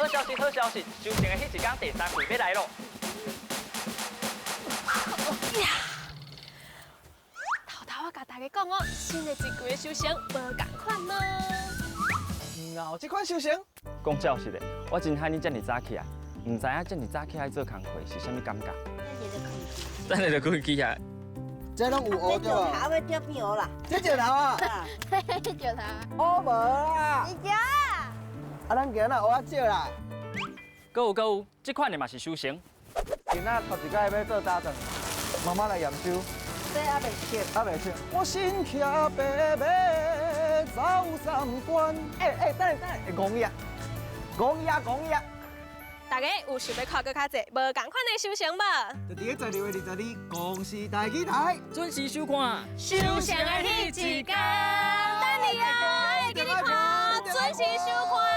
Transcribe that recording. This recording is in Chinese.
消息，好消息！修行的迄一天第3季要来咯。头我甲大家讲哦，新的一季的修行无共款咯。有这款修行？讲正实的，我真害你遮尔早起来，唔知影遮尔早起来做工课是啥物感觉。等下就开机啊！这拢有学着啊？头要掉片学啦，这石头啊？叫他。我无啦。你家啊？啊，咱今仔学啊少啦。搁有，这款的嘛是修行。今仔头一摆要做打仗，妈妈来验收。这还袂熟，还袂熟。我身骑白马走三关。等下，讲伊啊！大家有想要看搁较济无共款的修行无？就伫个12月22，公视大舞台，准时收看。修行的迄一天，等你哦，会给你看，准时收看。